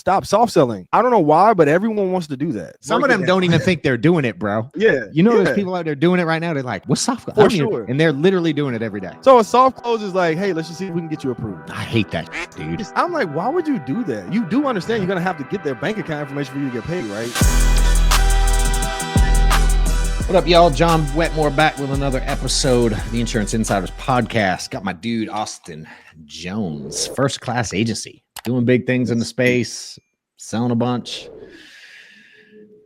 stop soft selling. I don't know why, but everyone wants to do that. Some of them don't even think they're doing it, bro. Yeah. You know, there's people out there doing it right now. They're like, what's soft close? For sure. And they're literally doing it every day. So a soft close is like, hey, let's just see if we can get you approved. I hate that, dude. I'm like, why would you do that? You do understand you're going to have to get their bank account information for you to get paid, right? What up, y'all? John Wetmore back with another episode of the Insurance Insiders Podcast. Got my dude, Austin Jones, First Class Agency. Doing big things in the space, selling a bunch,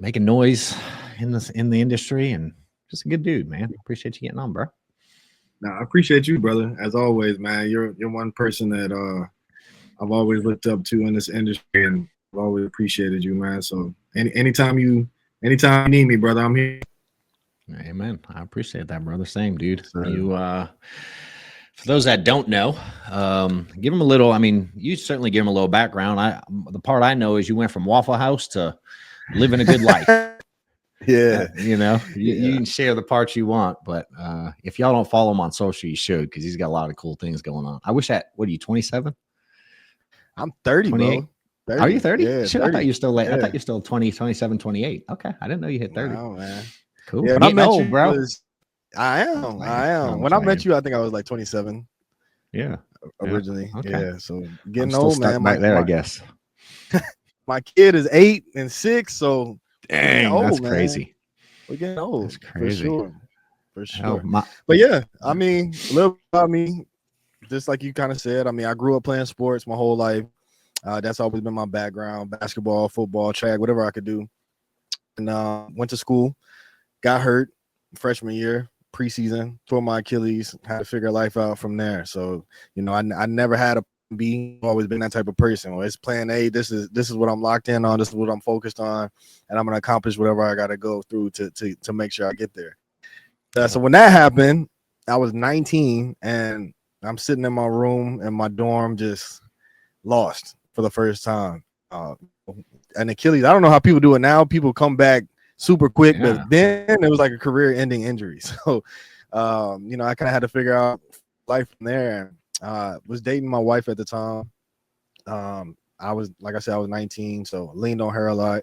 making noise in the industry, and just a good dude, man. Appreciate you getting on, bro. No, I appreciate you, brother. As always, man. You're one person that I've always looked up to in this industry, and I've always appreciated you, man. So anytime you need me, brother, I'm here. Amen. I appreciate that, brother. Same, dude. You for those that don't know, give them a little. I mean, you certainly give them a little background. The part I know is you went from Waffle House to living a good life. Yeah, you know, you can share the parts you want, but if y'all don't follow him on social, you should, because he's got a lot of cool things going on. I wish what are you, 27? I'm 30, 28? bro. 30. Are you 30? Yeah, Shit, 30. I thought you're still late. Yeah. I thought you're still 20, 27, 28. Okay, I didn't know you hit 30. Wow, man. Cool. Yeah, when I met old, you, bro. I am. When I met you, I think I was like 27. Yeah. Originally. Okay. Yeah. So getting I'm old, still man. back there, I guess. My kid is 8 and 6, so dang, old, that's man. crazy. We're getting old. That's crazy. For sure. Hell, But yeah, I mean, a little about me, just like you kind of said. I mean, I grew up playing sports my whole life. That's always been my background: basketball, football, track, whatever I could do. And went to school, got hurt freshman year, preseason, tore my Achilles, had to figure life out from there. So, you know, I never had a B, always been that type of person. Well, it's plan A. This is what I'm locked in on. This is what I'm focused on, and I'm gonna accomplish whatever I gotta go through to make sure I get there. So when that happened, I was 19, and I'm sitting in my room in my dorm, just lost for the first time. And Achilles, I don't know how people do it now. People come back super quick, but then it was like a career-ending injury. So, you know, I kind of had to figure out life from there. Was dating my wife at the time. I was, like I said, I was 19, so leaned on her a lot.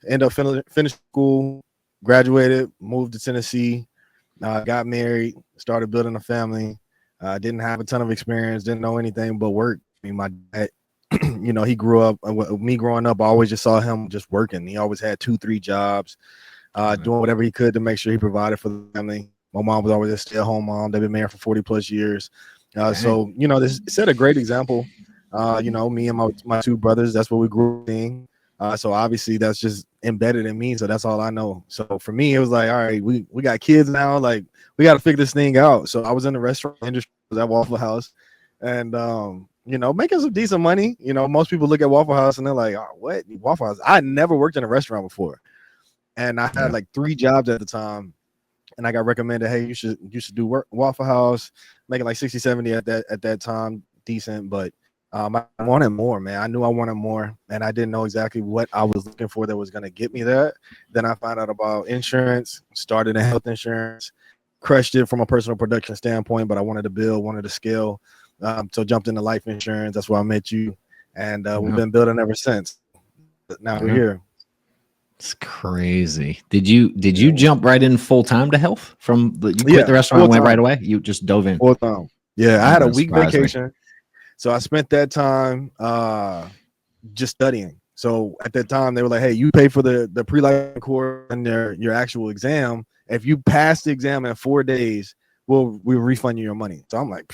Ended up finished school, graduated, moved to Tennessee, got married, started building a family. Didn't have a ton of experience, didn't know anything but work. I mean, my dad, you know, he grew up, me growing up, I always just saw him just working. He always had 2-3 jobs, doing whatever he could to make sure he provided for the family. My mom was always a stay-at-home mom. They've been married for 40 plus years. So, you know, this set a great example. You know, me and my 2 brothers, that's what we grew up seeing. So obviously that's just embedded in me. So that's all I know. So for me, it was like, all right, we got kids now. Like, we got to figure this thing out. So I was in the restaurant industry, was at Waffle House, and, you know, making some decent money. You know, most people look at Waffle House and they're like, oh, what? Waffle House? I never worked in a restaurant before. And I had like 3 jobs at the time. And I got recommended, hey, you should do Waffle House, making like 60, 70 at that time, decent. But I wanted more, man. I knew I wanted more, and I didn't know exactly what I was looking for that was going to get me that. Then I found out about insurance, started in health insurance, crushed it from a personal production standpoint, but I wanted to build, wanted to scale. So jumped into life insurance. That's where I met you, and we've been building ever since. Now we're here. It's crazy. Did you jump right in full time to health you quit the restaurant and went right away? You just dove in full time. Yeah, I had a week vacation, so I spent that time just studying. So at that time, they were like, "Hey, you pay for the pre-life course and your actual exam. If you pass the exam in 4 days, we'll refund you your money." So I'm like,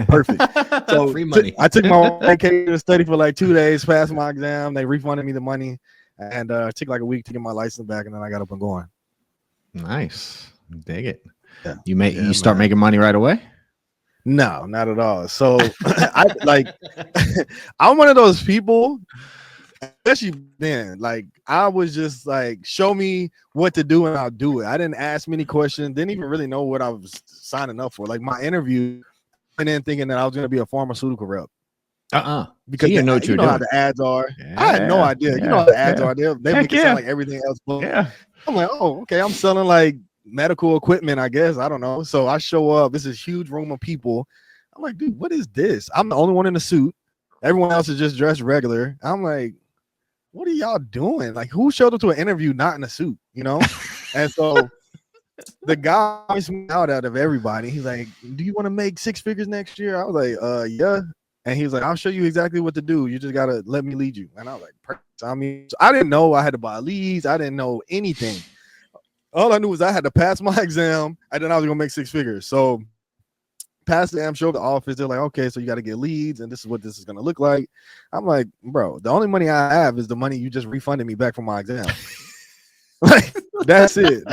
perfect. So free money. I took my vacation to study for like 2 days, passed my exam. They refunded me the money. And it took like a week to get my license back, and then I got up and going. Nice, dig it. Yeah. You start making money right away? No, not at all. So I'm one of those people, especially then. Like, I was just like, show me what to do and I'll do it. I didn't ask many questions. Didn't even really know what I was signing up for. Like, my interview, I went in thinking that I was going to be a pharmaceutical rep. Because you know how the ads are. Yeah, I had no idea. You know how the ads are. They make it sound like everything else. Yeah. I'm like, oh, okay. I'm selling like medical equipment, I guess. I don't know. So I show up. This is a huge room of people. I'm like, dude, what is this? I'm the only one in a suit. Everyone else is just dressed regular. I'm like, what are y'all doing? Like, who showed up to an interview not in a suit, And so the guy points me out of everybody. He's like, do you want to make 6 figures next year? I was like, yeah. And he was like, I'll show you exactly what to do. You just got to let me lead you. And I was like, perfect. I mean, so I didn't know I had to buy leads. I didn't know anything. All I knew was I had to pass my exam and then I was going to make 6 figures. So pass the exam, show the office. They're like, okay, so you got to get leads and this is what this is going to look like. I'm like, bro, the only money I have is the money you just refunded me back from my exam. Like, that's it.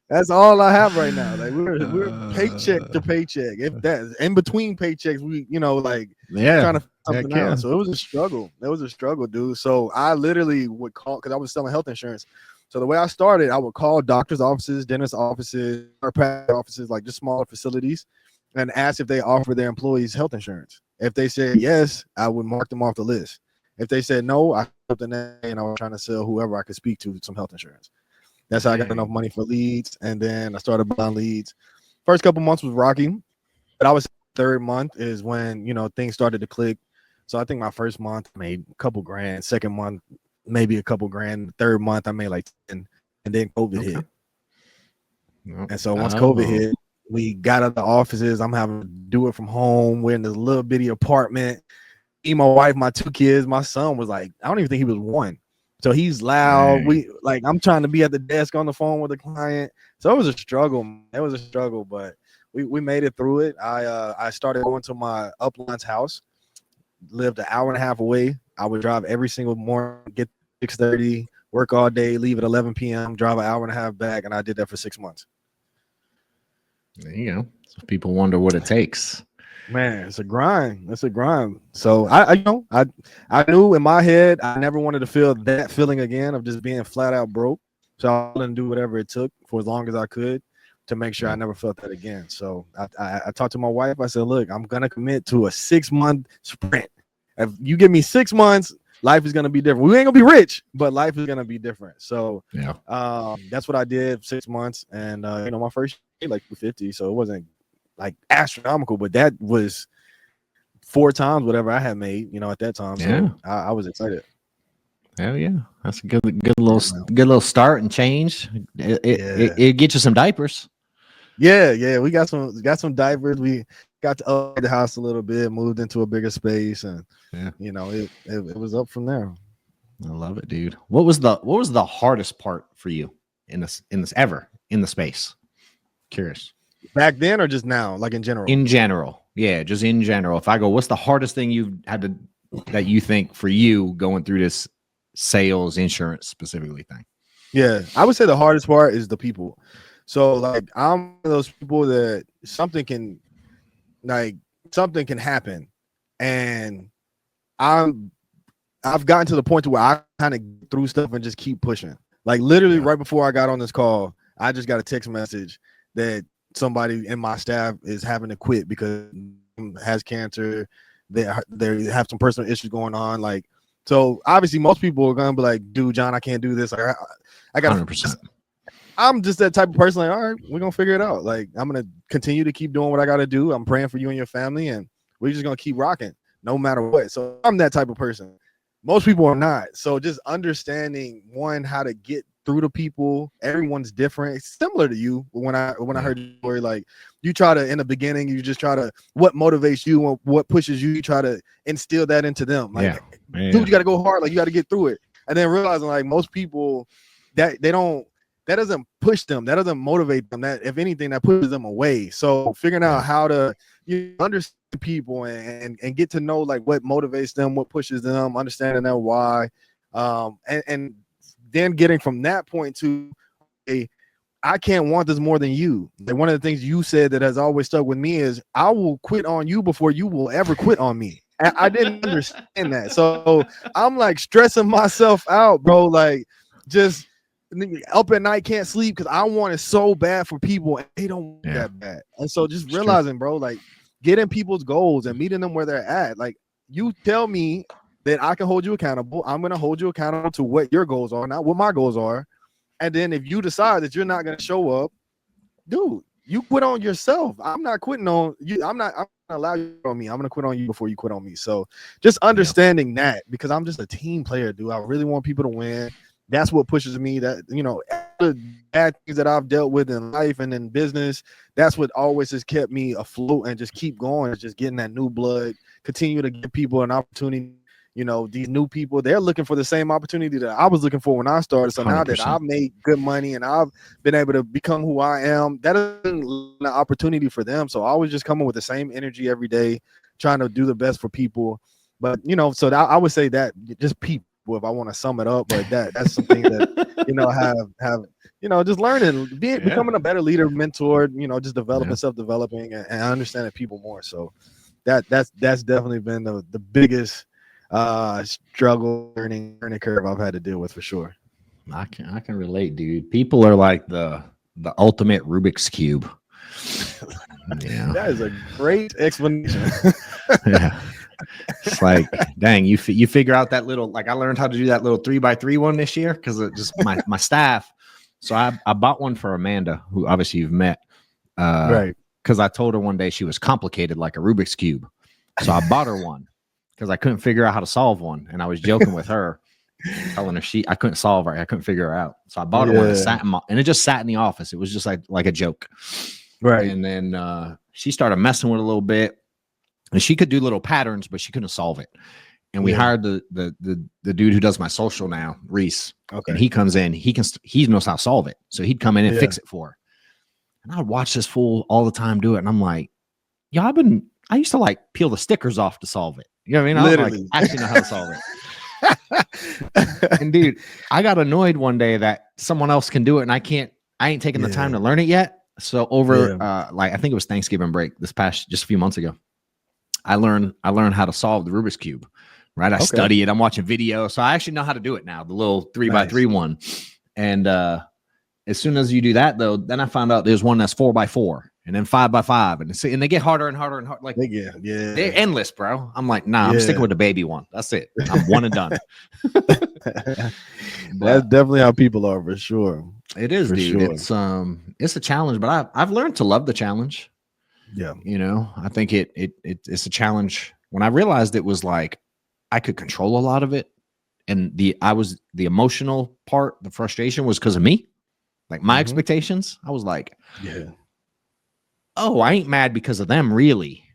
That's all I have right now. Like we're paycheck to paycheck. If that's in between paychecks, we trying to something out. So it was a struggle. It was a struggle, dude. So I literally would call because I was selling health insurance. So the way I started, I would call doctors' offices, dentist offices, chiropractic offices, like just smaller facilities, and ask if they offer their employees health insurance. If they said yes, I would mark them off the list. If they said no, I up and I was trying to sell whoever I could speak to some health insurance. That's how I got enough money for leads, and then I started buying leads. First couple months was rocky, but I was third month is when things started to click. So I think my first month I made a couple grand. Second month maybe a couple grand. Third month I made like 10, and then COVID hit. And so once COVID hit, we got out of the offices. I'm having to do it from home. We're in this little bitty apartment. Me, my wife, my 2 kids. My son was like, I don't even think he was 1. So he's loud. Dang. I'm trying to be at the desk on the phone with a client. So it was a struggle. It was a struggle, but we made it through it. I started going to my upline's house, lived an hour and a half away. I would drive every single morning, get 6:30, work all day, leave at 11 p.m., drive an hour and a half back, and I did that for 6 months. There you go. So people wonder what it takes. Man, it's a grind. It's a grind. So I knew in my head I never wanted to feel that feeling again of just being flat out broke. So I didn't do whatever it took for as long as I could to make sure I never felt that again. So I talked to my wife. I said, look, I'm gonna commit to a 6-month sprint. If you give me 6 months, life is gonna be different. We ain't gonna be rich, but life is gonna be different. So that's what I did. 6 months, and my first year like 250. So it wasn't like astronomical, but that was 4 times whatever I had made, at that time. So I was excited. Hell yeah, that's a good little start and change. It gets you some diapers. Yeah, we got some diapers. We got to upgrade the house a little bit, moved into a bigger space, and it was up from there. I love it, dude. What was the hardest part for you in this ever in the space? Curious. Back then or just now, like in general? In general. Yeah, just in general. If I go, what's the hardest thing you've had to that you think for you going through this sales insurance specifically thing? Yeah, I would say the hardest part is the people. So like I'm one of those people that something can happen, and I've gotten to the point to where I kind of get through stuff and just keep pushing. Like literally right before I got on this call, I just got a text message that somebody in my staff is having to quit because has cancer. They have some personal issues going on. Like, so obviously most people are gonna be like, dude, John, I can't do this. Like, I got 100%. I'm just that type of person. Like, all right, we're gonna figure it out. Like, I'm gonna continue to keep doing what I gotta do. I'm praying for you and your family, and we're just gonna keep rocking no matter what. So I'm that type of person. Most people are not. So just understanding how to get through to people. Everyone's different. It's similar to you. When I heard your story, like you try to in the beginning, you just try to what motivates you and what pushes you. You try to instill that into them. Like, dude, you got to go hard. Like you got to get through it. And then realizing like most people that that doesn't push them. That doesn't motivate them. That if anything, that pushes them away. So figuring out how to understand people and get to know like what motivates them, what pushes them, understanding their why, and then getting from that point to I can't want this more than you. Like one of the things you said that has always stuck with me is I will quit on you before you will ever quit on me. I didn't understand that. So I'm like stressing myself out, bro. Like just up at night, can't sleep because I want it so bad for people and they don't want that bad. And so just realizing, bro, like getting people's goals and meeting them where they're at. Like you tell me that I can hold you accountable. I'm going to hold you accountable to what your goals are, not what my goals are. And then if you decide that you're not going to show up, dude, you quit on yourself. I'm not quitting on you. I'm not allow you to quit on me. I'm gonna quit on you before you quit on me. So just understanding that, because I'm just a team player, dude. I really want people to win. That's what pushes me. That, you know, the bad things that I've dealt with in life and in business, that's what always has kept me afloat and just keep going. It's just getting that new blood, continue to give people an opportunity. You know, these new people, they're looking for the same opportunity that I was looking for when I started. So now 100%. that I've made good money and I've been able to become who I am, that is an opportunity for them. So I was just coming with the same energy every day, trying to do the best for people. But, you know, so that, I would say that just people, if I want to sum it up, but that's something that, you know, have, you know, just learning, becoming a better leader, mentor, you know, just developing, self-developing and understanding people more. So that's definitely been the biggest struggle learning curve I've had to deal with, for sure. I can relate, dude. People are like the ultimate Rubik's Cube. Yeah, that is a great explanation. Yeah, it's like, dang, you figure out that little, like I learned how to do that little 3x3 one this year because of just my staff. So I bought one for Amanda, who obviously you've met, right? Because I told her one day she was complicated like a Rubik's Cube, so I bought her one because I couldn't figure out how to solve one, and I was joking with her, telling her I couldn't solve her, I couldn't figure her out. So I bought her one and it just sat in the office. It was just like a joke, right? And then she started messing with it a little bit, and she could do little patterns, but she couldn't solve it. And we hired the dude who does my social now, Reese. Okay. And he comes in, he knows how to solve it. So he'd come in and fix it for her. And I would watch this fool all the time do it. And I'm like, yeah, I used to like peel the stickers off to solve it. You know what I mean? Literally. I actually know how to solve it. And dude, I got annoyed one day that someone else can do it and I ain't taking the time to learn it yet. So over like I think it was Thanksgiving break just a few months ago, I learned how to solve the Rubik's Cube. Right. I study it. I'm watching video. So I actually know how to do it now, the little 3x3 one. And as soon as you do that, though, then I found out there's one that's 4x4 and then 5x5. And they get harder and harder and harder. Like, they're endless, bro. I'm like, nah, I'm sticking with the baby one. That's it. I'm one and done. That's definitely how people are, for sure. It is, dude. Sure. It's a challenge, but I've learned to love the challenge. Yeah. You know, I think it's a challenge. When I realized it was like, I could control a lot of it. And the emotional part, the frustration was because of me. Like my expectations. I was like, oh, I ain't mad because of them, really.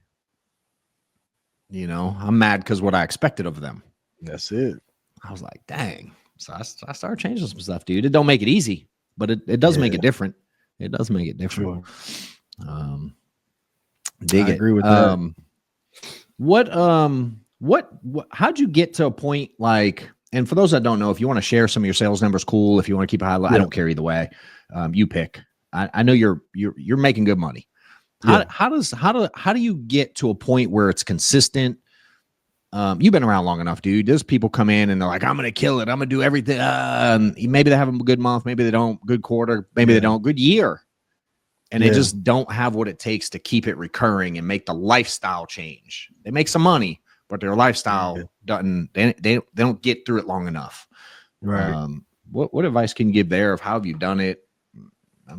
You know, I'm mad because what I expected of them. That's it. I was like, dang. So I started changing some stuff, dude. It don't make it easy, but it does make it different. It does make it different. Sure. Dig it. I agree with that. How'd you get to a point like, and for those that don't know, if you want to share some of your sales numbers, cool. If you want to keep a high level, I don't care either way. You pick. I know you're making good money. How do you get to a point where it's consistent? You've been around long enough, dude. There's people come in and they're like, I'm going to kill it. I'm going to do everything. Maybe they have a good month. Maybe they don't. Good quarter. Maybe they don't. Good year. And they just don't have what it takes to keep it recurring and make the lifestyle change. They make some money, but their lifestyle doesn't. They don't get through it long enough. Right. What advice can you give there of how have you done it? I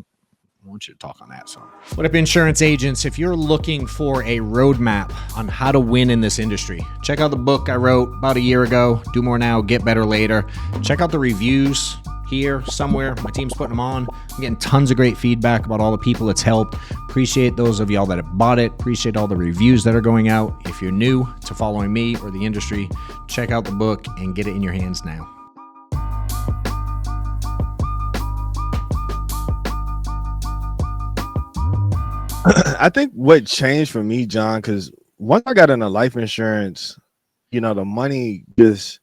want you to talk on that. So, what up, insurance agents? If you're looking for a roadmap on how to win in this industry, check out the book I wrote about a year ago. Do More Now, Get Better Later. Check out the reviews here somewhere. My team's putting them on. I'm getting tons of great feedback about all the people it's helped. Appreciate those of y'all that have bought it. Appreciate all the reviews that are going out. If you're new to following me or the industry, check out the book and get it in your hands now. I think what changed for me, John, because once I got into life insurance, you know, the money just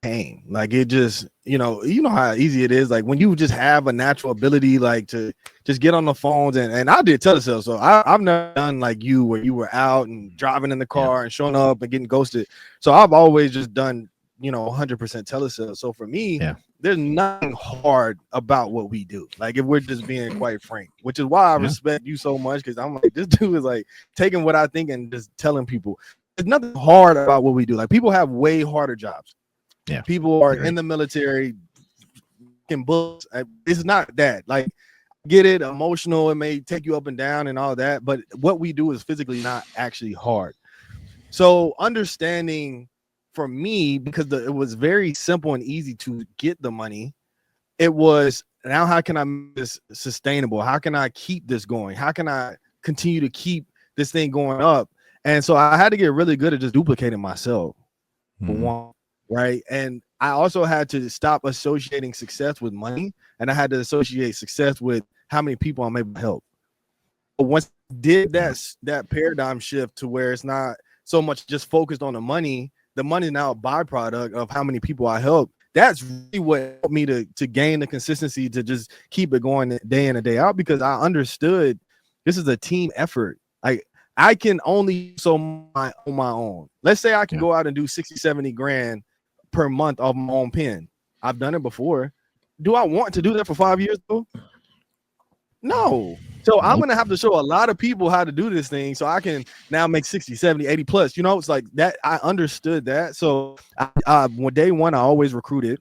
came. Like it just, you know how easy it is. Like when you just have a natural ability, like to just get on the phones and I did telesales. So I've never done like you where you were out and driving in the car and showing up and getting ghosted. So I've always just done, 100% telesales. So for me, there's nothing hard about what we do. Like if we're just being quite frank, which is why I respect you so much. Cause I'm like, this dude is like taking what I think and just telling people there's nothing hard about what we do. Like people have way harder jobs. Yeah. People are in the military in books. It's not that. Like get it, emotional. It may take you up and down and all that, but what we do is physically not actually hard. So understanding for me, because it was very simple and easy to get the money, it was now how can I make this sustainable? How can I keep this going? How can I continue to keep this thing going up? And so I had to get really good at just duplicating myself, for one, right? And I also had to stop associating success with money, and I had to associate success with how many people I'm able to help. But once I did that paradigm shift to where it's not so much just focused on the money is now a byproduct of how many people I help. That's really what helped me to gain the consistency to just keep it going day in and day out, because I understood this is a team effort. I can only on my own. Let's say I can go out and do 60, 70 grand per month off my own pen. I've done it before. Do I want to do that for 5 years though? No. So I'm going to have to show a lot of people how to do this thing so I can now make 60, 70, 80 plus. You know, it's like that. I understood that. So day one, I always recruited.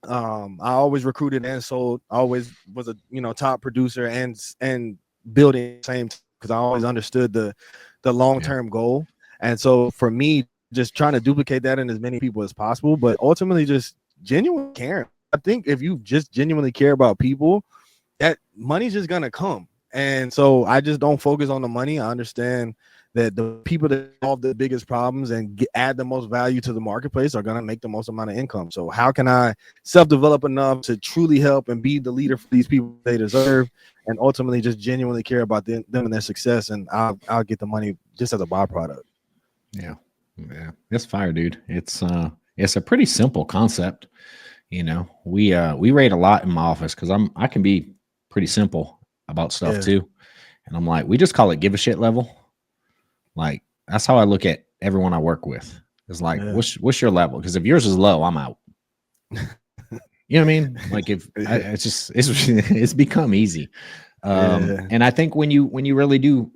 I always recruited and sold. I always was a top producer and building the same, because I always understood the long-term goal. And so for me, just trying to duplicate that in as many people as possible, but ultimately just genuine caring. I think if you just genuinely care about people, that money's just gonna come. And so I just don't focus on the money. I understand that the people that solve the biggest problems and add the most value to the marketplace are gonna make the most amount of income. So how can I self-develop enough to truly help and be the leader for these people they deserve, and ultimately just genuinely care about them and their success, and I'll get the money just as a byproduct. Yeah, it's fire, dude. It's a pretty simple concept. You know, we rate a lot in my office because I can be pretty simple about stuff too. And I'm like, we just call it give a shit level. Like, that's how I look at everyone I work with. It's like, what's your level? Because if yours is low, I'm out. You know what I mean? Like, if it's become easy. And I think when you really do,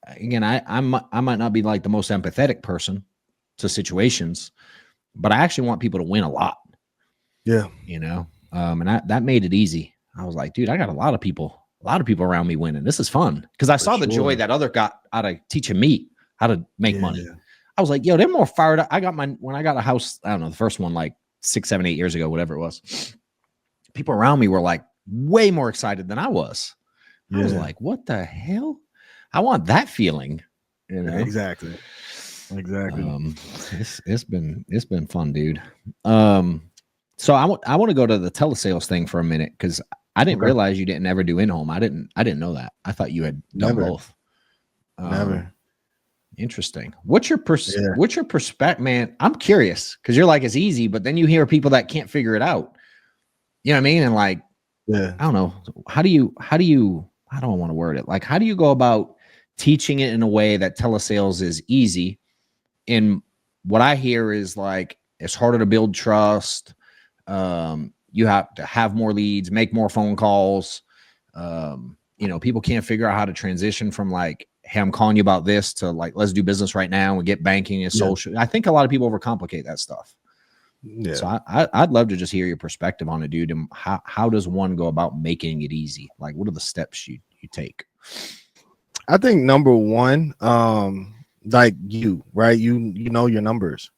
again, I might not be like the most empathetic person to situations, but I actually want people to win a lot. Yeah. You know, and that made it easy. I was like, dude, I got a lot of people around me winning. This is fun. Because I saw the joy that other got out of teaching me how to make money. I was like, yo, they're more fired up. When I got a house, I don't know, the first one like 6, 7, 8 years ago, whatever it was. People around me were like way more excited than I was. I was like, what the hell? I want that feeling. You know? Exactly. It's been fun, dude. So I want to go to the telesales thing for a minute, because I didn't realize you didn't ever do in-home. I didn't know that. I thought you had done both. Never. Interesting. What's your perspective, man? I'm curious, because you're like, it's easy, but then you hear people that can't figure it out. You know what I mean? And like, I don't know. How do you, I don't want to word it. Like, how do you go about teaching it in a way that telesales is easy? And what I hear is like, it's harder to build trust. You have to have more leads, make more phone calls. People can't figure out how to transition from like, hey, I'm calling you about this to like, let's do business right now and get banking and social. I think a lot of people overcomplicate that stuff. Yeah. So I'd love to just hear your perspective on it, dude. And how does one go about making it easy? Like, what are the steps you take? I think number one, like right? You know your numbers.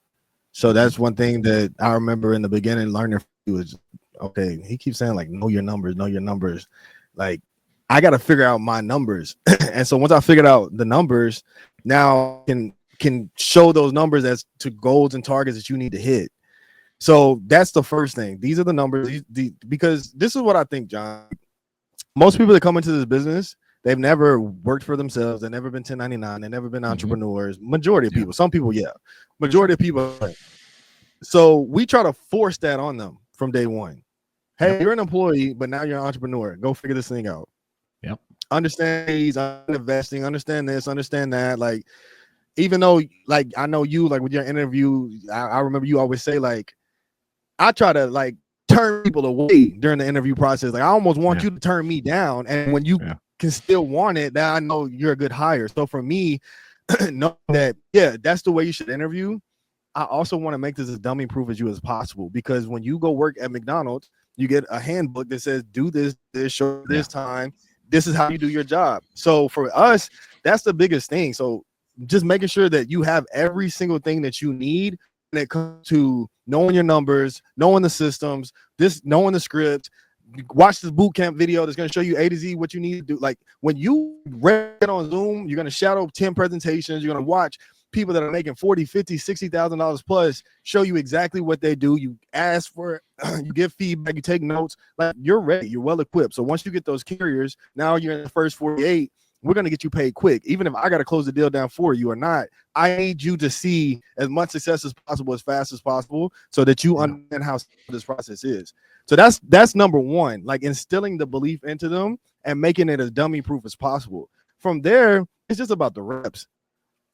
So that's one thing that I remember in the beginning learning was, okay, he keeps saying like, know your numbers. Like, I got to figure out my numbers. And so once I figured out the numbers, now I can show those numbers as to goals and targets that you need to hit. So that's the first thing. These are the numbers, because this is what I think, John. Most people that come into this business, they've never worked for themselves. They've never been 1099. They've never been entrepreneurs. Majority of people, some people, majority of people. So we try to force that on them from day one. Hey, you're an employee, but now you're an entrepreneur. Go figure this thing out. Yep. Understand these, investing, understand this, understand that. Like, even though, like, I know you, like with your interview, I remember you always say, like, I try to like turn people away during the interview process. Like, I almost want you to turn me down. And when you can still want it, then I know you're a good hire. So for me, know that, that's the way you should interview. I also want to make this as dummy proof as you as possible, because when you go work at McDonald's, you get a handbook that says do this, show this time. This is how you do your job. So for us, that's the biggest thing. So just making sure that you have every single thing that you need when it comes to knowing your numbers, knowing the systems, knowing the script. Watch this boot camp video that's going to show you A to Z what you need to do. Like when you read on Zoom, you're going to shadow 10 presentations. You're going to watch people that are making $40,000, $50,000, $60,000 plus show you exactly what they do. You ask for it, you give feedback, you take notes. Like you're ready, you're well equipped. So once you get those carriers, now you're in the first 48. We're going to get you paid quick. Even if I got to close the deal down for you or not, I need you to see as much success as possible, as fast as possible, so that you understand how this process is. So that's number one, like instilling the belief into them and making it as dummy proof as possible. From there, it's just about the reps.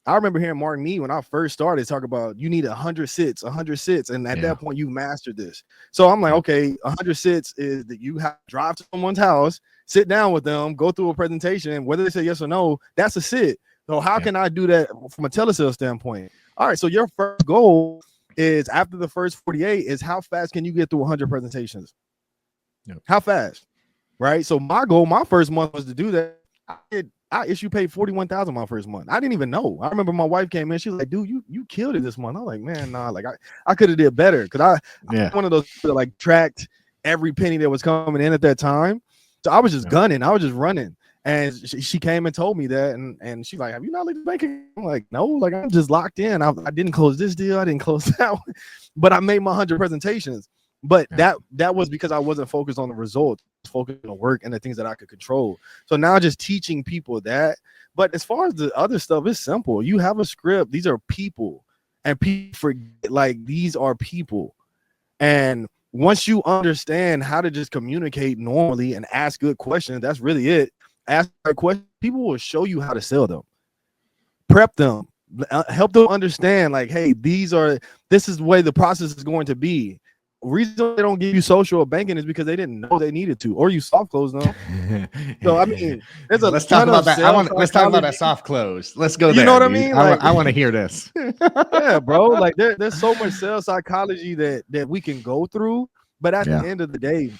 I remember hearing Mark Nee when I first started talk about you need 100 sits. And at that point, you mastered this. So I'm like, okay, 100 sits is that you have to drive to someone's house, sit down with them, go through a presentation, and whether they say yes or no, that's a sit. So how can I do that from a telesales standpoint? All right, so your first goal is after the first 48 is how fast can you get through 100 presentations? How fast, right? So my goal, my first month was to do that. I issue paid $41,000 my first month. I didn't even know. I remember my wife came in. She was like, "Dude, you killed it this month." I was like, "Man, nah, like I could have did better," because I'm one of those that like tracked every penny that was coming in at that time. So I was just gunning. I was just running. And she came and told me that, and she's like, "Have you not looked at the bank account?" I'm like, "No, like I'm just locked in. I didn't close this deal. I didn't close that one, but I made my 100 presentations." But that was because I wasn't focused on the results, focused on work and the things that I could control. So now just teaching people that. But as far as the other stuff, it's simple. You have a script. These are people, and people forget, like, these are people. And once you understand how to just communicate normally and ask good questions, that's really it. Ask a question. People will show you how to sell them. Prep them. Help them understand, like, hey, this is the way the process is going to be. Reason they don't give you social or banking is because they didn't know they needed to, or you soft close them. So I mean, let's talk about that. Let's talk about that soft close. Let's go there. You know what I mean? Like, I want to hear this. Yeah, bro. Like there's so much sales psychology that we can go through, but at the end of the day,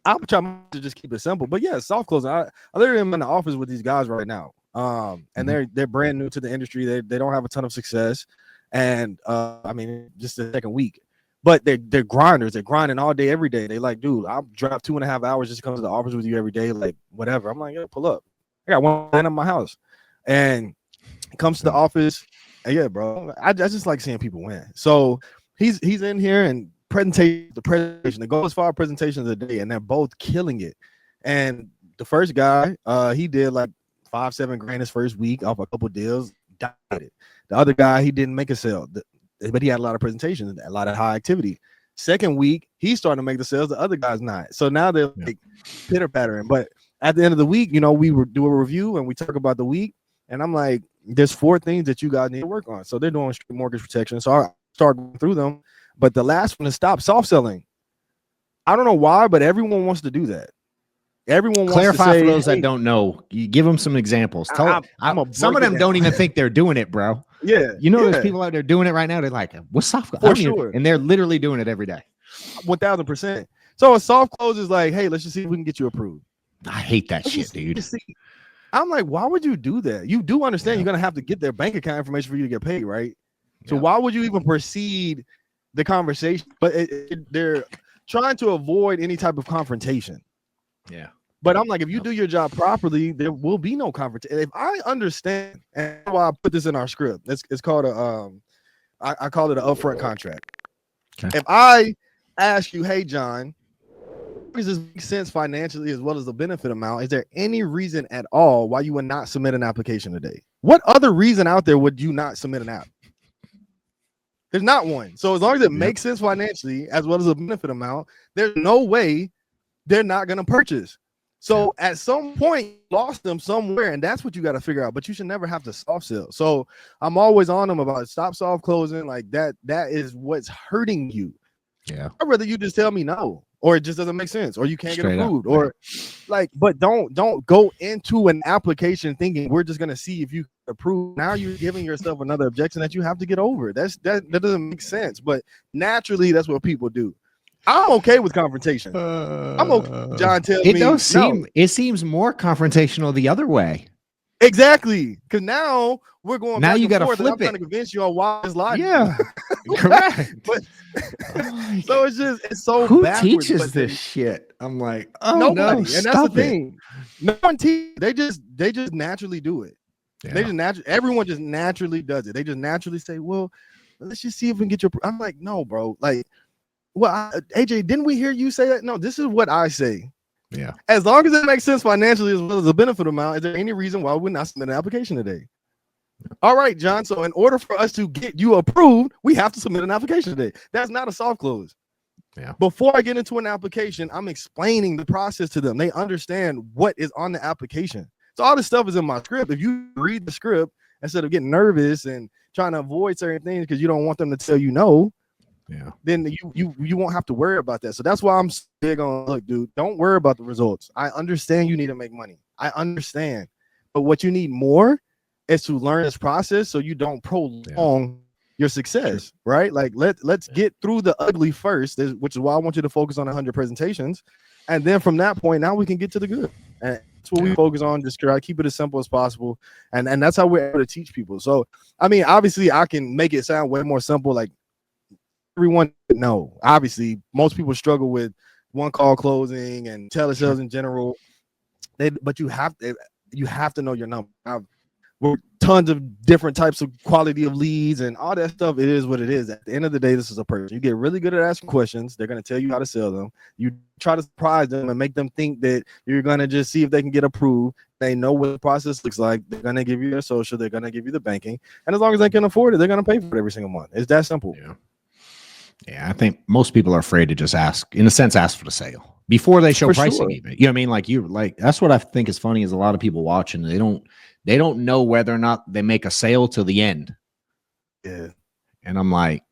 I'm trying to just keep it simple. But yeah, soft closing. I literally am in the office with these guys right now, and they're brand new to the industry. They don't have a ton of success, and I mean, just the second week. But they're grinders. They're grinding all day, every day. They like, dude, I'll drive 2.5 hours just to come to the office with you every day, like whatever. I'm like, yeah, pull up. I got one man in my house, and he comes to the office. And yeah, bro, I just like seeing people win. So he's in here and the presentation. The goal is 5 presentations a day, and they're both killing it. And the first guy, he did like $5-7 grand his first week off a couple deals. Died it. The other guy, he didn't make a sale. But he had a lot of presentations, a lot of high activity. Second week, he's starting to make the sales. The other guy's not. So now they're like pitter pattering. But at the end of the week, you know, we do a review and we talk about the week. And I'm like, there's 4 things that you guys need to work on. So they're doing street mortgage protection. So I start going through them. But the last one is stop soft selling. I don't know why, but everyone wants to do that. Everyone wants clarify to say, for those that don't know. You give them some examples. Some of them don't even think they're doing it, bro. Yeah, you know, there's people out there doing it right now. They're like, "What's soft close?" For sure, and they're literally doing it every day. 1000%. So a soft close is like, hey, let's just see if we can get you approved. I hate that shit, dude. I'm like, why would you do that? You do understand you're gonna have to get their bank account information for you to get paid, right? So why would you even proceed the conversation? But they're trying to avoid any type of confrontation. Yeah. But I'm like, if you do your job properly, there will be no confrontation. If I understand, and why I put this in our script, it's called I call it an upfront contract. Okay. If I ask you, hey, John, does this make sense financially as well as the benefit amount? Is there any reason at all why you would not submit an application today? What other reason out there would you not submit an app? There's not one. So as long as it makes sense financially as well as the benefit amount, there's no way they're not going to purchase. So at some point, you lost them somewhere, and that's what you got to figure out. But you should never have to soft sell. So I'm always on them about stop soft closing. Like that is what's hurting you. Yeah. I'd rather you just tell me no, or it just doesn't make sense, or you can't get approved, or like. But don't go into an application thinking we're just gonna see if you approved. Now you're giving yourself another objection that you have to get over. That doesn't make sense. But naturally, that's what people do. I'm okay with confrontation. I'm okay. John tells me it seems more confrontational the other way. Exactly, because now we're going. Now you got to flip I'm trying to convince you on why it's lying. Yeah, correct. But so it's so. Who backwards, teaches this shit? I'm like, nobody, no, and that's the thing. No one teaches. They just naturally do it. Yeah. They just everyone just naturally does it. They just naturally say, "Well, let's just see if we can get your." I'm like, no, bro. Like, well, AJ, didn't we hear you say that? No, this is what I say. Yeah. As long as it makes sense financially as well as the benefit amount, is there any reason why we're not submitting an application today? All right, John. So in order for us to get you approved, we have to submit an application today. That's not a soft close. Yeah. Before I get into an application, I'm explaining the process to them. They understand what is on the application. So all this stuff is in my script. If you read the script instead of getting nervous and trying to avoid certain things because you don't want them to tell you no, then you won't have to worry about that. So that's why I'm big on, look, dude, don't worry about the results. I understand you need to make money. I understand. But what you need more is to learn this process so you don't prolong your success, right? Like let's get through the ugly first, which is why I want you to focus on 100 presentations. And then from that point, now we can get to the good. And that's what we focus on. Just try to keep it as simple as possible. And that's how we're able to teach people. So, I mean, obviously I can make it sound way more simple. Like, everyone know, obviously most people struggle with one call closing and telesales in general. But you have to know your number. We're tons of different types of quality of leads and all that stuff. It is what it is. At the end of the day, this is a person. You get really good at asking questions. They're going to tell you how to sell them. You try to surprise them and make them think that you're going to just see if they can get approved. They know what the process looks like. They're going to give you their social. They're going to give you the banking. And as long as they can afford it, they're going to pay for it every single month. It's that simple. Yeah, I think most people are afraid to just ask for the sale before they show pricing. Even, you know what I mean? That's what I think is funny is a lot of people watching. They don't know whether or not they make a sale till the end. Yeah, and I'm like,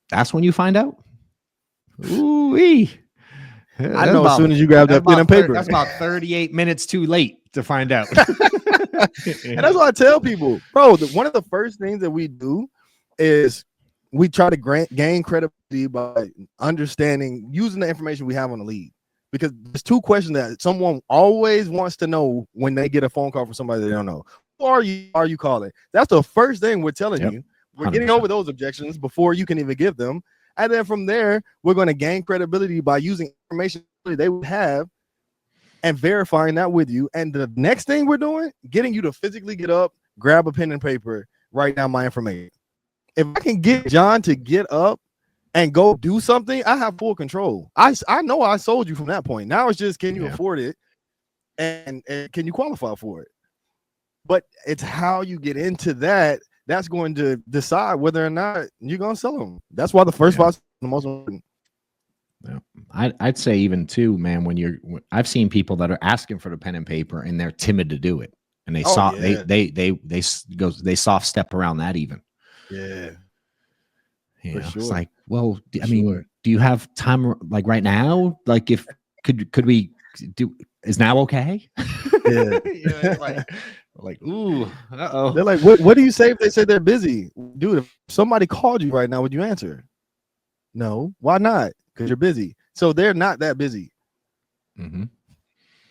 that's when you find out. Ooh-wee. I know as soon as you grab that pen and paper. That's about 38 minutes too late to find out. And that's what I tell people, bro. One of the first things that we do is we try to gain credibility by understanding, using the information we have on the lead. Because there's two questions that someone always wants to know when they get a phone call from somebody they don't know. Who are you calling? That's the first thing we're telling you. We're 100%. Getting over those objections before you can even give them. And then from there, we're going to gain credibility by using information they would have and verifying that with you. And the next thing we're doing, getting you to physically get up, grab a pen and paper, write down my information. If I can get John to get up and go do something, I have full control. I know I sold you from that point. Now it's just, can you afford it? And can you qualify for it? But it's how you get into that that's going to decide whether or not you're going to sell them. That's why the first spot is the most important. Yeah. I'd say even too, man, I've seen people that are asking for the pen and paper and they're timid to do it. And they soft step around that even. Yeah. Yeah. Sure. It's like, well, I mean, do you have time like right now? Like if could we do, is now okay? Yeah. like, ooh, uh-oh. They're like, what do you say if they say they're busy? Dude, if somebody called you right now, would you answer? No. Why not? Because you're busy. So they're not that busy. Mm-hmm.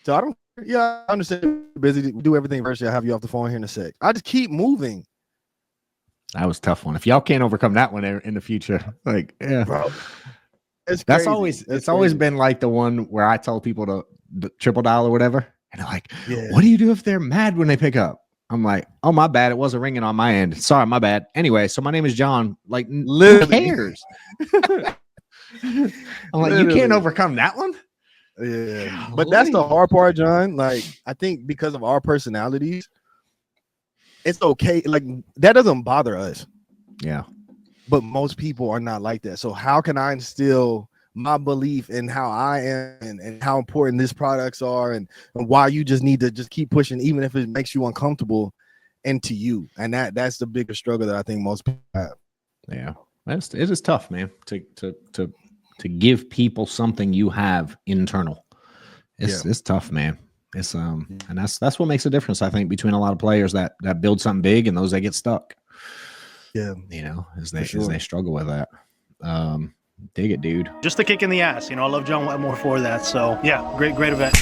So I understand you're busy. Do everything virtually. I'll have you off the phone here in a sec. I just keep moving. That was a tough one. If y'all can't overcome that one in the future, like, yeah, bro, it's always been like the one where I tell people to triple dial or whatever, and they're like, what do you do if they're mad when they pick up? I'm like, oh, my bad. It wasn't ringing on my end. Sorry, my bad. Anyway, so my name is John. Like, who cares? I'm like, you can't overcome that one. Yeah, but that's the hard part, John. Like, I think because of our personalities, it's okay. Like, that doesn't bother us. Yeah. But most people are not like that. So how can I instill my belief in how I am and how important these products are and why you just need to just keep pushing, even if it makes you uncomfortable, into you. And that's the biggest struggle that I think most people have. Yeah. It is tough, man, to give people something you have internal. It's tough, man. It's and that's what makes a difference, I think, between a lot of players that build something big and those that get stuck. Yeah, you know, as they struggle with that. Dig it, dude. Just a kick in the ass. You know, I love John Wetmore for that. So yeah, great event.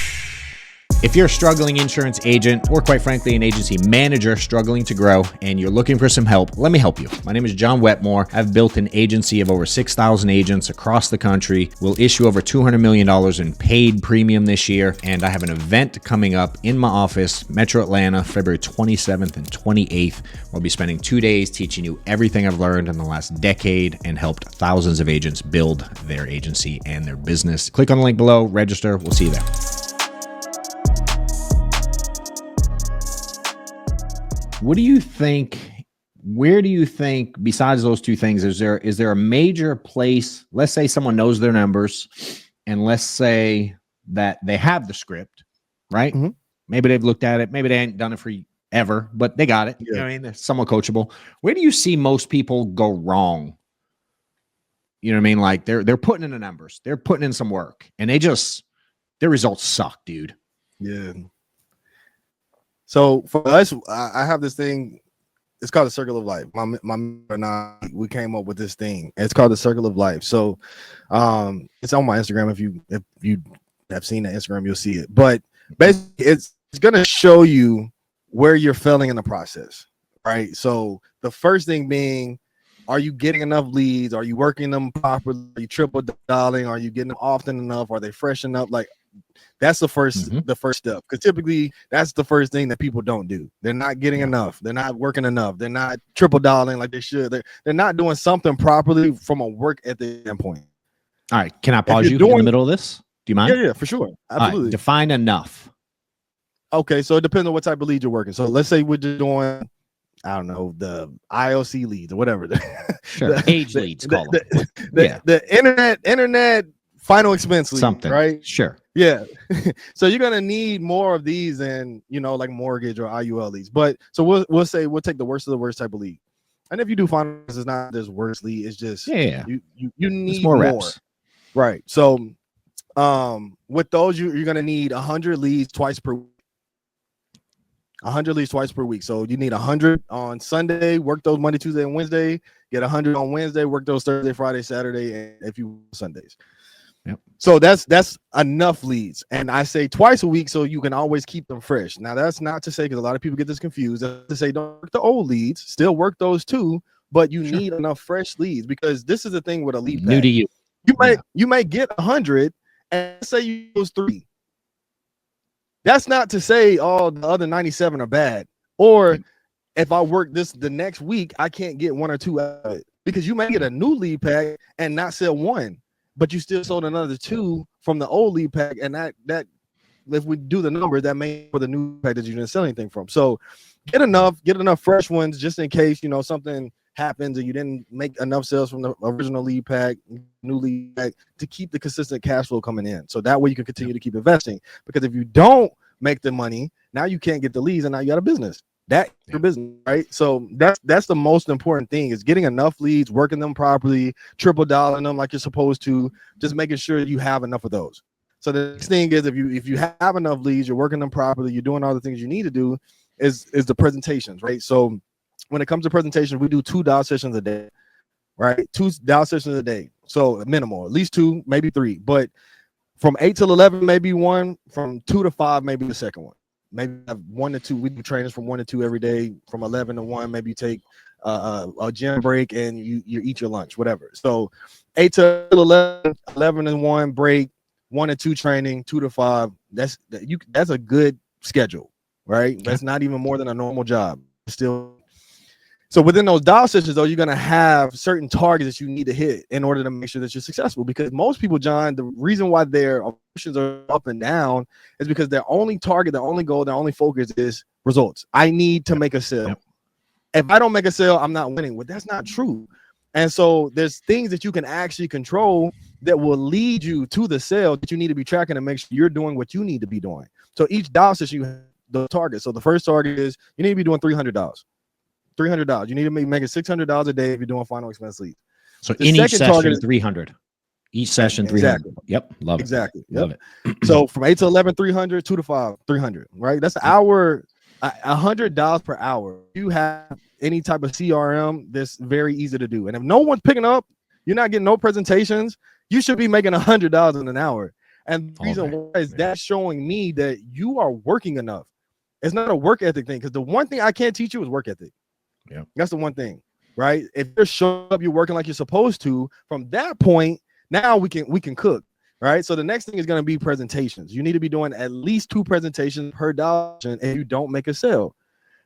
If you're a struggling insurance agent, or quite frankly, an agency manager struggling to grow, and you're looking for some help, let me help you. My name is John Wetmore. I've built an agency of over 6,000 agents across the country. We'll issue over $200 million in paid premium this year, and I have an event coming up in my office, Metro Atlanta, February 27th and 28th. We'll be spending 2 days teaching you everything I've learned in the last decade and helped thousands of agents build their agency and their business. Click on the link below, register. We'll see you there. What do you think? Where do you think, besides those two things, is there a major place? Let's say someone knows their numbers, and let's say that they have the script, right? Mm-hmm. Maybe they've looked at it. Maybe they ain't done it for ever, but they got it. Yeah. You know what I mean? They're somewhat coachable. Where do you see most people go wrong? You know what I mean? Like they're putting in the numbers, they're putting in some work, and their results suck, dude. Yeah. So for us, I have this thing. It's called the Circle of Life. My and I, we came up with this thing. It's called the Circle of Life. So, it's on my Instagram. If you have seen the Instagram, you'll see it. But basically, it's gonna show you where you're failing in the process, right? So the first thing being, are you getting enough leads? Are you working them properly? Are you triple dialing? Are you getting them often enough? Are they fresh enough? Like, that's the first step, because typically that's the first thing that people don't do. They're not getting enough. They're not working enough. They're not triple dialing like they should. They're not doing something properly from a work ethic standpoint. All right, can I pause you in the middle of this? Do you mind? Yeah, for sure. Absolutely. Right, define enough. Okay, so it depends on what type of lead you're working. So let's say we're just doing, I don't know, the ILC leads or whatever. Sure, age leads, call them. The internet final expense lead, something, right? Sure. Yeah. So you're gonna need more of these than, like mortgage or IUL leads. But so we'll say we'll take the worst of the worst type of lead. And if you do finance, it's not this worst lead. It's just you need it's more reps. Right. So with those, you're gonna need 100 leads twice per week. 100 leads twice per week. So you need 100 on Sunday, work those Monday, Tuesday, and Wednesday. Get 100 on Wednesday, work those Thursday, Friday, Saturday, and if you Sundays. Yep. So that's enough leads. And I say twice a week so you can always keep them fresh. Now, that's not to say, because a lot of people get this confused, to say don't work the old leads, still work those too, but you need enough fresh leads, because this is the thing with a lead pack. New to you. You might get 100 and say you use 3. That's not to say all the other 97 are bad. Or if I work the next week, I can't get 1 or 2 out of it, because you may get a new lead pack and not sell 1. But you still sold another 2 from the old lead pack, and that if we do the number, that may for the new pack that you didn't sell anything from. So get enough fresh ones just in case something happens and you didn't make enough sales from the original lead pack, new lead pack, to keep the consistent cash flow coming in. So that way you can continue to keep investing. Because if you don't make the money, now you can't get the leads, and now you got a business. That's your business, right? So that's the most important thing, is getting enough leads, working them properly, triple dialing them like you're supposed to, just making sure you have enough of those. So the next thing is, if you have enough leads, you're working them properly, you're doing all the things you need to do, is the presentations, right? So when it comes to presentations, we do 2 dial sessions a day, right? 2 dial sessions a day. So minimal, at least 2, maybe 3. But from 8 till 11, maybe 1. From 2 to 5, maybe the second one. Maybe have 1 to 2. We do trainings from 1 to 2 every day. From 11 to 1, maybe you take a gym break and you eat your lunch, whatever. So 8 to 11, 11 to 1 break, 1 to 2 training, 2 to 5. That's a good schedule, right? That's not even more than a normal job. Still. So within those dial sessions, though, you're going to have certain targets that you need to hit in order to make sure that you're successful. Because most people, John, the reason why their emotions are up and down is because their only target, their only goal, their only focus is results. I need to make a sale. Yep. If I don't make a sale, I'm not winning. Well, that's not true. And so there's things that you can actually control that will lead you to the sale that you need to be tracking to make sure you're doing what you need to be doing. So each dial session, you have the target. So the first target is you need to be doing $300. $300. You need to be making $600 a day if you're doing final expense leads. So in each session, 300. Each session, 300. Exactly. Yep. Love it. Exactly. Love Yep. it. So from 8 to 11, 300, 2 to 5, 300, right? That's an hour, $100 per hour. You have any type of CRM, that's very easy to do. And if no one's picking up, you're not getting no presentations, you should be making $100 in an hour. And the reason why is that's showing me that you are working enough. It's not a work ethic thing, because the one thing I can't teach you is work ethic. Yeah. That's the one thing, right? If you're showing up, you're working like you're supposed to, from that point, now we can cook, right? So the next thing is going to be presentations. You need to be doing at least 2 presentations per dollar, and you don't make a sale.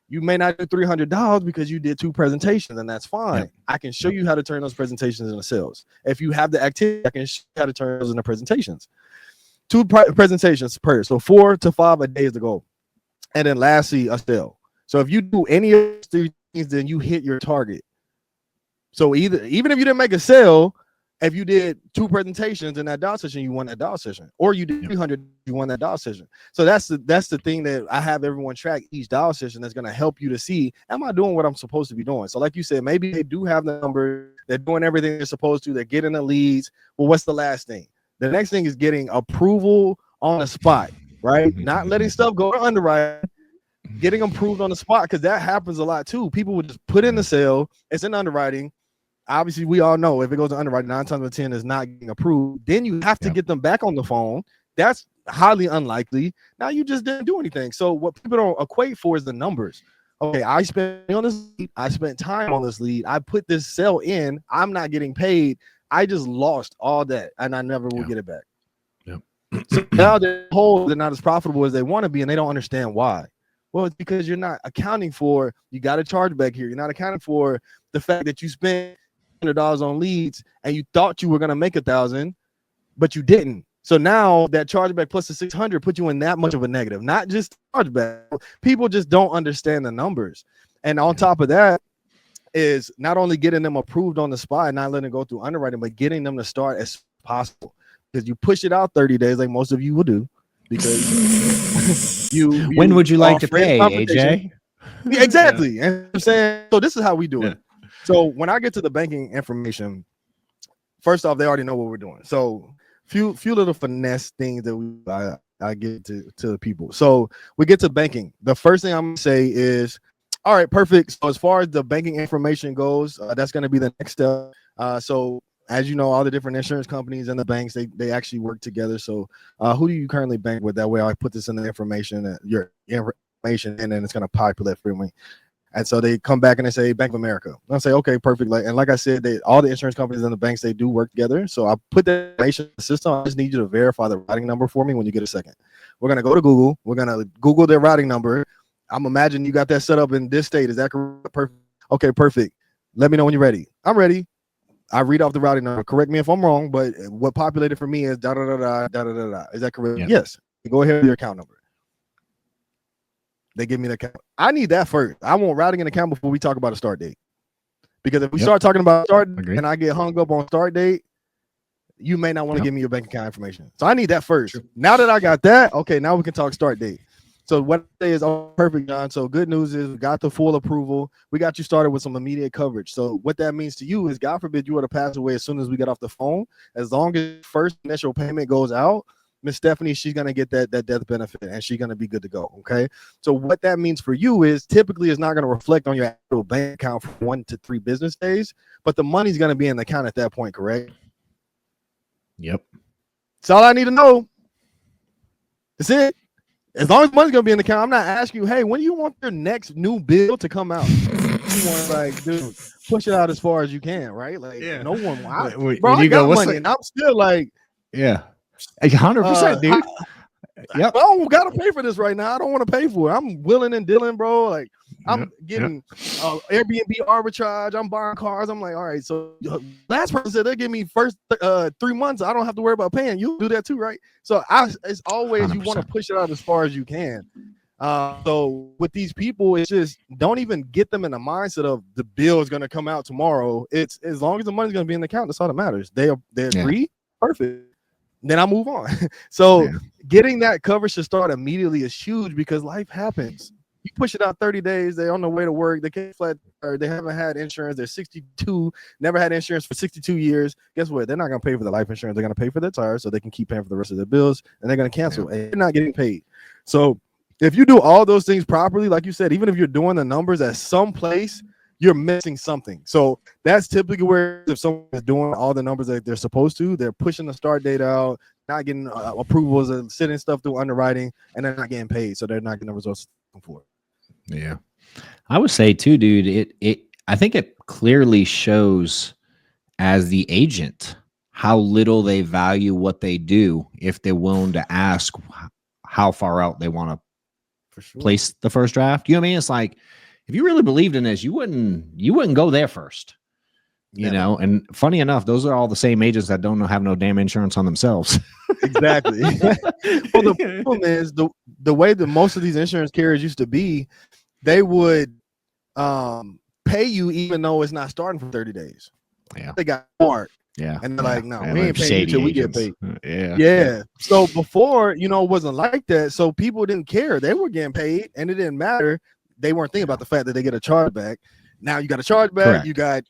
You may not do $300 because you did 2 presentations, and that's fine. Yep. I can show you how to turn those presentations into sales. If you have the activity, I can show you how to turn those into presentations. 2 presentations per, so 4 to 5 a day is the goal. And then lastly, a sale. So if you do any of these 3 things, then you hit your target. So even if you didn't make a sale, if you did 2 presentations in that dollar session, you won that dollar session. Or you did 300, you won that dollar session. So that's the thing that I have everyone track each dollar session that's going to help you to see, am I doing what I'm supposed to be doing? So like you said, maybe they do have the number, they're doing everything they're supposed to, they're getting the leads. Well, what's the last thing? The next thing is getting approval on the spot, right? Not letting stuff go to underwriting, getting approved on the spot, because that happens a lot too. People would just put in the sale, it's in underwriting. Obviously, we all know if it goes to underwriting, 9 times out of 10 is not getting approved. Then you have to get them back on the phone. That's highly unlikely. Now you just didn't do anything. So what people don't equate for is the numbers. Okay, I spent on this lead, I spent time on this lead, I put this sale in, I'm not getting paid. I just lost all that, and I never will get it back. So now they're not as profitable as they want to be, and they don't understand why. Well, it's because you're not accounting for, you got a chargeback here. You're not accounting for the fact that you spent $100 on leads and you thought you were going to make 1,000, but you didn't. So now that chargeback plus the 600 put you in that much of a negative, not just chargeback. People just don't understand the numbers. And on top of that is not only getting them approved on the spot and not letting it go through underwriting, but getting them to start as possible. Because you push it out 30 days like most of you will do. Because you when would you like to pay, AJ? Yeah, exactly. And I'm saying, so this is how we do it. So when I get to the banking information, first off, they already know what we're doing. So few little finesse things that I get to the people. So we get to banking. The first thing I'm gonna say is, all right, perfect. So as far as the banking information goes, that's going to be the next step. So as you know, all the different insurance companies and the banks, they actually work together. So who do you currently bank with? That way I put this in the information, your information, and then it's going to populate for me. And so they come back and they say Bank of America. I'll say, okay, perfect. Like I said, all the insurance companies and the banks, they do work together. So I put that information in the system. I just need you to verify the routing number for me when you get a second. We're going to go to Google. We're going to Google their routing number. I'm imagining you got that set up in this state. Is that correct? Perfect. Okay, perfect. Let me know when you're ready. I'm ready. I read off the routing number. Correct me if I'm wrong, but what populated for me is da da da da da da da. Is that correct? Yeah. Yes. Go ahead with your account number. They give me the account. I need that first. I want routing and account before we talk about a start date. Because if we start talking about start date and I get hung up on start date, you may not want to give me your bank account information. So I need that first. Sure. Now that I got that, okay, now we can talk start date. So what I say is, oh, perfect, John. So good news is we got the full approval. We got you started with some immediate coverage. So what that means to you is, God forbid you were to pass away as soon as we get off the phone, as long as first initial payment goes out, Miss Stephanie, she's going to get that death benefit and she's going to be good to go. Okay. So what that means for you is typically it's not going to reflect on your actual bank account for 1 to 3 business days, but the money's going to be in the account at that point. Correct. Yep. That's all I need to know. That's it. As long as money's going to be in the account, I'm not asking you, hey, when do you want your next new bill to come out? You want, like, dude, push it out as far as you can. Right. Like no one, bro, I got money and I'm still like, yeah. 100%, dude. Yep. I don't gotta pay for this right now. I don't want to pay for it. I'm willing and dealing, bro. Like I'm getting Airbnb arbitrage. I'm buying cars. I'm like, all right. So last person said they give me first 3 months. I don't have to worry about paying. You do that too, right? So it's always 100%. You want to push it out as far as you can. So with these people, it's just don't even get them in the mindset of the bill is going to come out tomorrow. It's as long as the money's going to be in the account. That's all that matters. They agree. Perfect. Then I move on. So getting that coverage to start immediately is huge because life happens. You push it out 30 days, they're on the way to work, they can't flat, or they haven't had insurance, they're 62, never had insurance for 62 years. Guess what? They're not going to pay for the life insurance. They're going to pay for their tires so they can keep paying for the rest of their bills, and they're going to cancel, and they're not getting paid. So if you do all those things properly, like you said, even if you're doing the numbers at some place, you're missing something. So that's typically where if someone is doing all the numbers that they're supposed to, they're pushing the start date out, not getting approvals and sitting stuff through underwriting, and they're not getting paid. So they're not getting the results for. Yeah. I would say too, dude, I think it clearly shows as the agent how little they value what they do if they're willing to ask how far out they want to place the first draft. You know what I mean? It's like, if you really believed in this, you wouldn't go there first. You know, and funny enough, those are all the same agents that don't have no damn insurance on themselves. Exactly. Well, the problem is the way that most of these insurance carriers used to be, they would pay you even though it's not starting for 30 days. Yeah. They got smart. Yeah. And they're like, no, And we ain't paying you till we get paid. Yeah. So before, it wasn't like that. So people didn't care. They were getting paid and it didn't matter. They weren't thinking about the fact that they get a chargeback. Now you got a chargeback, correct. You got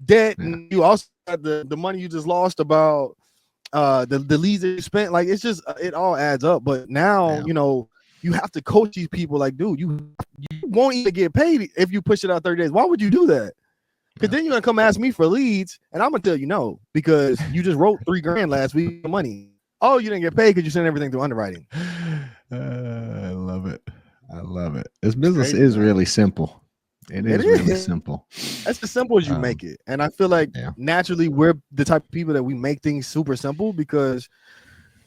debt, and you also got the money you just lost about the leads that you spent. Like, it's just, it all adds up. But now, you have to coach these people like, dude, you won't even get paid if you push it out 30 days. Why would you do that? Because then you're gonna come ask me for leads, and I'm gonna tell you no, because you just wrote $3,000 last week of money. Oh, you didn't get paid because you sent everything through underwriting. I love it. I love it. This business is really simple. It is really simple. That's as simple as you make it. And I feel like naturally we're the type of people that we make things super simple, because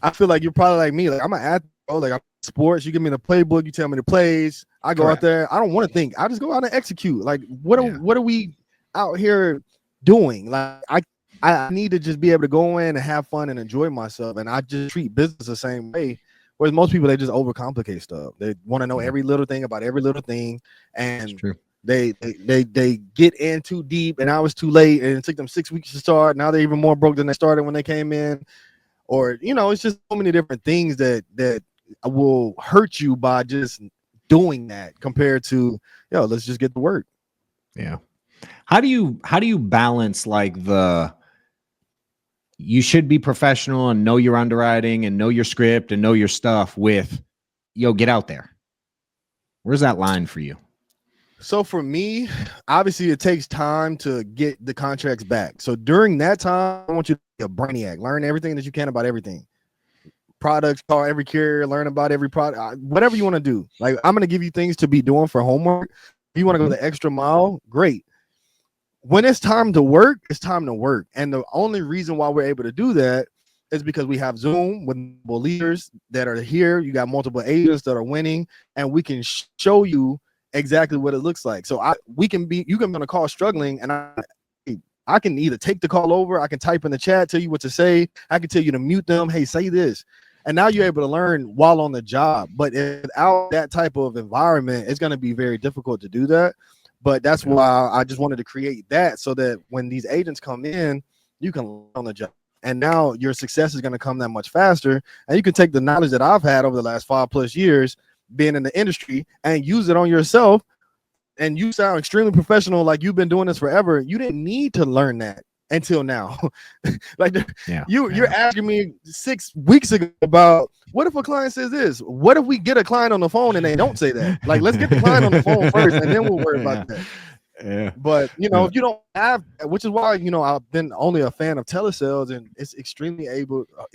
I feel like you're probably like me. Like, I'm an athlete, like, I'm sports. You give me the playbook, you tell me the plays. I go out there. I don't want to think. I just go out and execute. Like, what are we out here doing? Like, I need to just be able to go in and have fun and enjoy myself. And I just treat business the same way. Whereas most people, they just overcomplicate stuff. They want to know every little thing about every little thing. And they get in too deep, and I was too late, and it took them 6 weeks to start. Now they're even more broke than they started when they came in. Or, it's just so many different things that will hurt you by just doing that compared to, let's just get to work. Yeah. How do you balance like you should be professional and know your underwriting and know your script and know your stuff with, get out there? Where's that line for you? So for me, obviously it takes time to get the contracts back. So during that time, I want you to be a brainiac, learn everything that you can about everything. Products, call every carrier, learn about every product, whatever you want to do. Like, I'm going to give you things to be doing for homework. If you want to go the extra mile, great. When it's time to work, it's time to work. And the only reason why we're able to do that is because we have Zoom with multiple leaders that are here. You got multiple agents that are winning, and we can show you exactly what it looks like. So you can be on a call struggling, and I can either take the call over, I can type in the chat, tell you what to say, I can tell you to mute them, hey, say this. And now you're able to learn while on the job. But without that type of environment, it's going to be very difficult to do that. But that's why I just wanted to create that, so that when these agents come in, you can learn on the job. And now your success is going to come that much faster. And you can take the knowledge that I've had over the last 5+ years being in the industry and use it on yourself. And you sound extremely professional, like you've been doing this forever. You didn't need to learn that until now. You're asking me 6 weeks ago about, what if a client says this? What if we get a client on the phone and they don't say that? Like, let's get the client on the phone first, and then we'll worry about that. Yeah. But if you don't have, which is why I've been only a fan of telesales, and it's extremely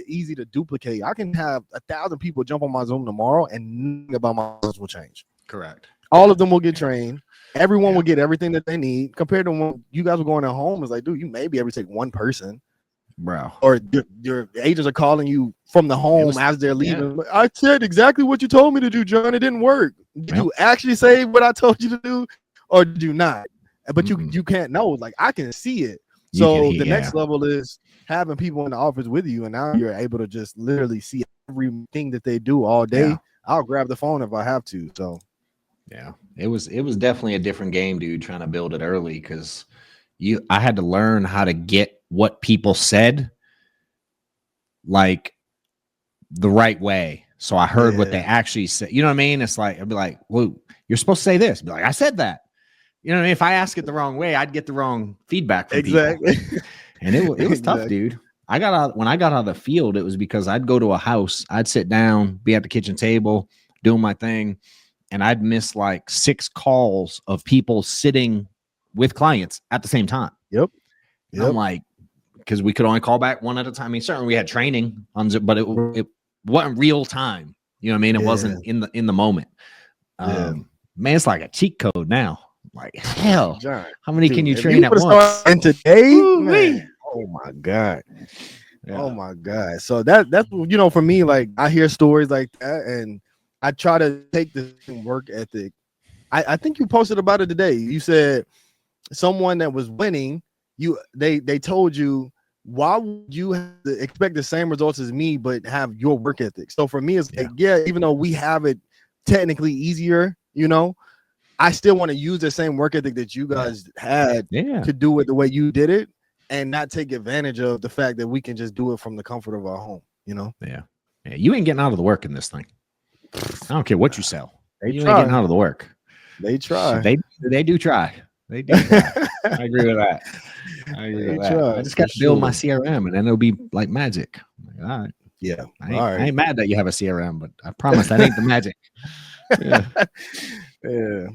easy to duplicate. I can have 1,000 people jump on my Zoom tomorrow, and nothing about my business will change. Correct. All of them will get trained. Everyone will get everything that they need. Compared to when you guys were going at home, it's like, dude, you may be able to take one person, bro, or your agents are calling you from the home as they're leaving. Yeah. I said exactly what you told me to do, John. It didn't work. Did you actually say what I told you to do, or did you not? But you can't know. Like, I can see it. So the next level is having people in the office with you, and now you're able to just literally see everything that they do all day. Yeah. I'll grab the phone if I have to. So yeah, it was definitely a different game, dude, trying to build it early, because I had to learn how to get what people said like the right way. So I heard what they actually said. You know what I mean? It's like, I'd be like, whoa, you're supposed to say this. Be like, I said that. You know what I mean? If I ask it the wrong way, I'd get the wrong feedback from people. And it was tough, dude. When I got out of the field, it was because I'd go to a house, I'd sit down, be at the kitchen table, doing my thing, and I'd miss like 6 calls of people sitting with clients at the same time. Yep. I'm like, because we could only call back one at a time. I mean, certainly we had training on Zoom, but it wasn't real time. You know what I mean? It wasn't in the moment. Man, it's like a cheat code now. Like, hell, John, how many can you train at once? And today, man, oh my God. Yeah. Oh my God. So that's, you know, for me, like I hear stories like that and I try to take the work ethic. I think you posted about it today. You said someone that was winning, they told you, why would you have to expect the same results as me, but have your work ethic? So for me, it's like, even though we have it technically easier, you know, I still want to use the same work ethic that you guys had to do it the way you did it and not take advantage of the fact that we can just do it from the comfort of our home, you know? Yeah. You ain't getting out of the work in this thing. I don't care what you sell. You ain't try. getting out of the work. They try. They do try. They do try. I agree with that. I just got to build my CRM and then it'll be like magic. Like, all right. Yeah. I ain't mad that you have a CRM, but I promise that ain't the magic. Yeah. Yeah.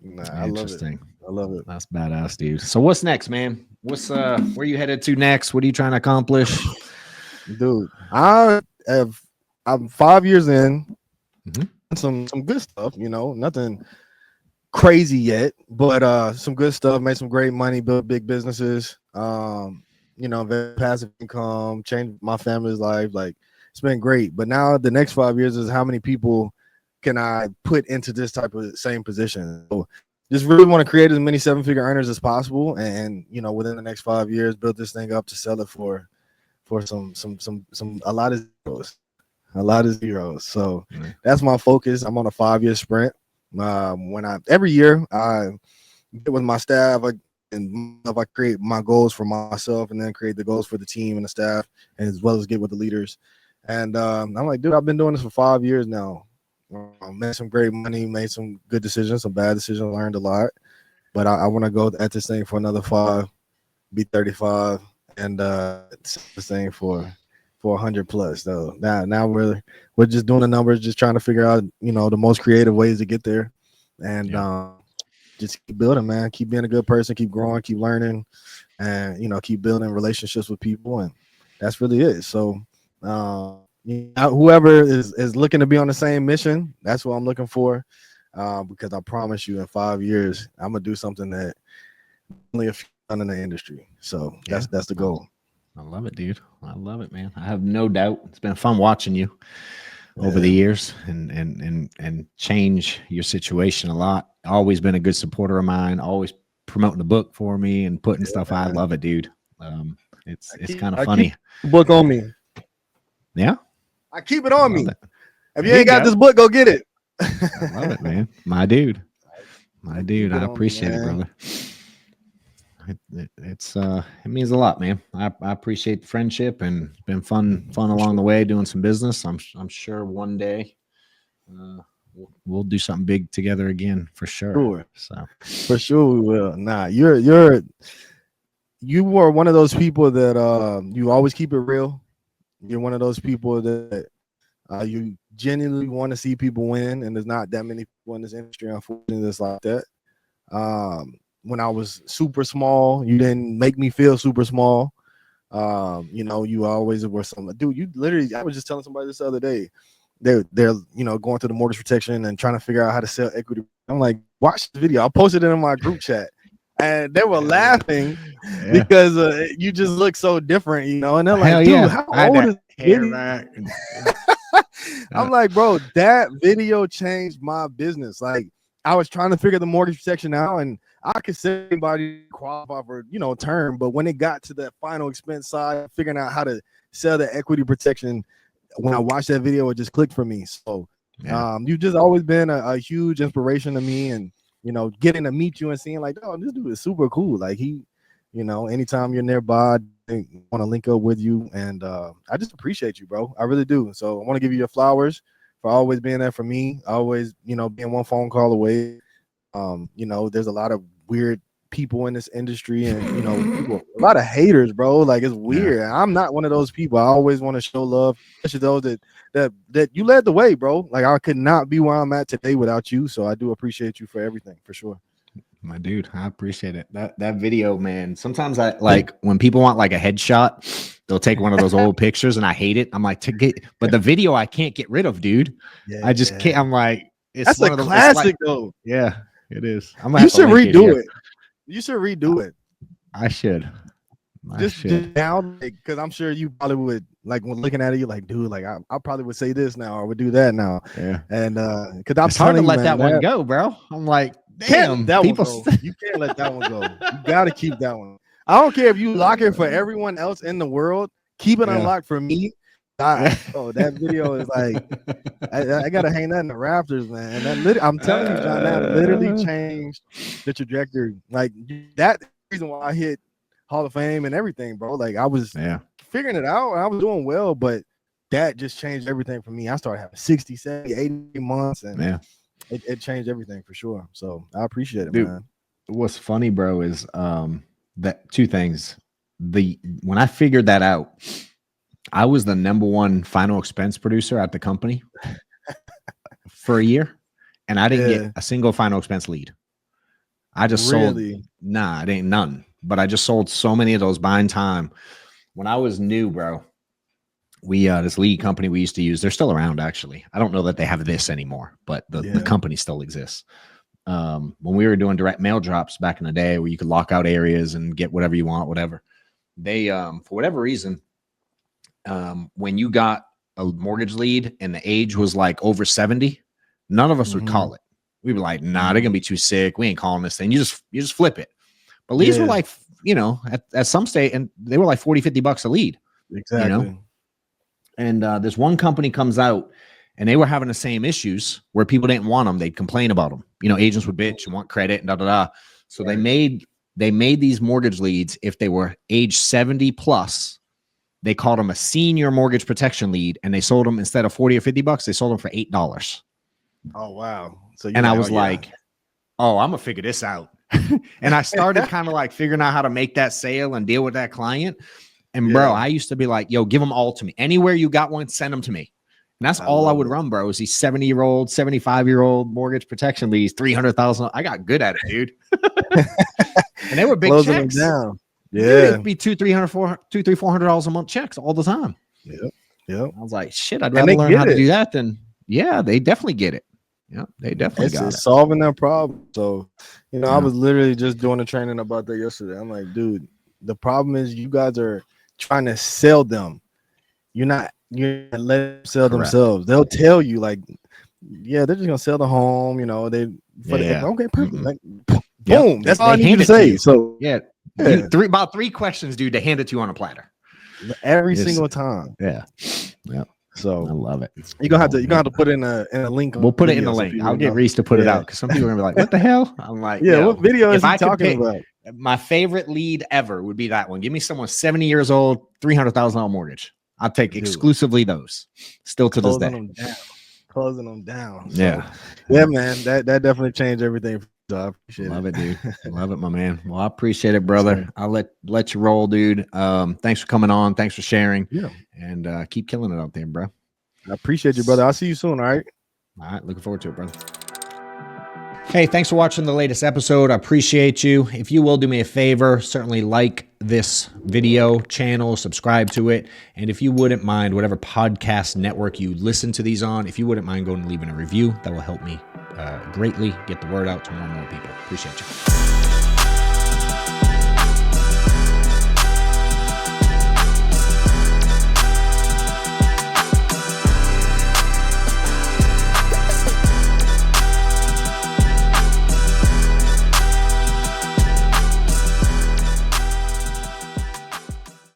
Nah, I love it. I love it. That's badass, dude. So what's next, man? What's where you headed to next? What are you trying to accomplish? Dude, I'm 5 years in. Some good stuff, you know, nothing crazy yet, but some good stuff, made some great money, built big businesses, you know, passive income, changed my family's life. Like it's been great. But now the next 5 years is how many people can I put into this type of same position? So just really want to create as many 7-figure earners as possible, and you know, within the next 5 years, build this thing up to sell it for a lot of zeros. So that's my focus. I'm on a 5-year sprint. Every year I get with my staff, I create my goals for myself and then create the goals for the team and the staff, and as well as get with the leaders. And I'm like, dude, I've been doing this for 5 years now. Made some great money, made some good decisions, some bad decisions, learned a lot. But I want to go at this thing for another 5, be 35, and this thing for 100 plus. So now we're just doing the numbers, just trying to figure out, you know, the most creative ways to get there, and just keep building, man. Keep being a good person, keep growing, keep learning, and you know, keep building relationships with people, and that's really it. So whoever is looking to be on the same mission, that's what I'm looking for, because I promise you in 5 years I'm gonna do something that only a few done in the industry. So that's the goal. I love it, dude. I love it, man. I have no doubt. It's been fun watching you over the years and change your situation a lot. Always been a good supporter of mine, always promoting the book for me and putting stuff out. I love it, dude. It's kind of funny. The book on me. Yeah. I keep it on me. If you ain't got this book, go get it. I love it, man. My dude. I appreciate it, brother. It means a lot, man. I appreciate the friendship, and it's been fun along the way doing some business. I'm sure one day we'll do something big together again for sure. So for sure we will. Nah, you were one of those people that you always keep it real. You're one of those people that you genuinely want to see people win, and there's not that many people in this industry, unfortunately, that's like that. When I was super small, you didn't make me feel super small. You know, you always were something. Dude, you literally, I was just telling somebody this the other day. They're you know, going through the mortgage protection and trying to figure out how to sell equity. I'm like, watch the video. I posted it in my group chat, and they were laughing because you just look so different, you know. And they're like, dude, how old is hair? I'm like, bro, that video changed my business. Like, I was trying to figure the mortgage protection out, and I could say anybody qualify for, you know, term, but when it got to that final expense side, figuring out how to sell the equity protection, when I watched that video, it just clicked for me. So you've just always been a huge inspiration to me, and you know, getting to meet you and seeing like, oh, this dude is super cool. Like he, you know, anytime you're nearby, I want to link up with you, and I just appreciate you, bro. I really do. So I want to give you your flowers for always being there for me, always, you know, being one phone call away. You know, there's a lot of weird people in this industry, and you know, a lot of haters, bro. Like, it's weird. Yeah. I'm not one of those people. I always want to show love, especially those that you led the way, bro. Like, I could not be where I'm at today without you. So I do appreciate you for everything, for sure. My dude, I appreciate it. That video, man. Sometimes I like when people want like a headshot, they'll take one of those old pictures, and I hate it. I'm like, but the video I can't get rid of, dude. I just can't. I'm like, that's a classic, though. Yeah, it is. You should redo it. You should redo it. I should. Just now, because I'm sure you probably would, like, when looking at it, you're like, dude, like I probably would say this now or would do that now. Yeah. And because I'm it's hard to let that one that go, bro. I'm like, damn, that people one go. You can't let that one go. You gotta keep that one. I don't care if you lock it for everyone else in the world. Keep it unlocked for me. That video is like, I gotta hang that in the rafters, man. And that I'm telling you, John, that literally changed the trajectory. Like, that's the reason why I hit Hall of Fame and everything, bro. Like, I was figuring it out. I was doing well, but that just changed everything for me. I started having 60, 70, 80 months, and it changed everything for sure. So I appreciate it, dude, man. What's funny, bro, is that two things. When I figured that out, I was the #1 final expense producer at the company for a year, and I didn't get a single final expense lead. I just sold. Nah, it ain't none. But I just sold so many of those buying time. When I was new, bro, we this lead company we used to use, they're still around, actually. I don't know that they have this anymore, but the company still exists. When we were doing direct mail drops back in the day, where you could lock out areas and get whatever you want, whatever, they for whatever reason, when you got a mortgage lead and the age was like over 70, none of us would call it. We'd be like, nah, they're gonna be too sick. We ain't calling this thing. You just flip it. But leads were like, you know, at some state, and they were like $40-$50 a lead. Exactly. You know? And this one company comes out, and they were having the same issues where people didn't want them. They'd complain about them. You know, agents would bitch and want credit and da. So they made these mortgage leads. If they were age 70 plus, they called them a senior mortgage protection lead, and they sold them, instead of $40 or $50, they sold them for $8. Oh, wow. So I was like, oh, I'm gonna figure this out. And I started kind of like figuring out how to make that sale and deal with that client. And bro, I used to be like, yo, give them all to me. Anywhere you got one, send them to me. And that's all I would run, bro. Is these 70-year-old, 75-year-old mortgage protection leads, $300,000. I got good at it, dude. And they were big checks. Them down. Yeah, dude, it'd be $400 a month checks all the time. Yep. I was like, shit, I'd rather learn how to do that than. Yeah, they definitely get it. Yeah, they definitely got it. Solving that problem. So, you know, I was literally just doing a training about that yesterday. I'm like, dude, the problem is you guys are trying to sell them. You're not letting them sell themselves. They'll tell you, like, yeah, they're just gonna sell the home. You know, okay, perfect. Like, boom. That's all I need to say. So about 3 questions, dude. They hand it to you on a platter every single time. Yeah. So I love it. You're gonna have to put in a link. We'll put it in the link. I'll get Reese to put it out, because some people are gonna be like, what the hell? I'm like, what video is he talking about? My favorite lead ever would be that one. Give me someone 70 years old, $300,000 mortgage. I'll take exclusively those. Still to this day. Closing them down. So, yeah, man. That definitely changed everything. So I appreciate it, dude. Love it, my man. Well, I appreciate it, brother. I'll let you roll, dude. Thanks for coming on. Thanks for sharing. Yeah. And keep killing it out there, bro. I appreciate you, brother. I'll see you soon. All right. All right. Looking forward to it, brother. Hey, thanks for watching the latest episode. I appreciate you. If you will do me a favor, certainly like this video channel, subscribe to it. And if you wouldn't mind, whatever podcast network you listen to these on, if you wouldn't mind going and leaving a review, that will help me greatly get the word out to more and more people. Appreciate you.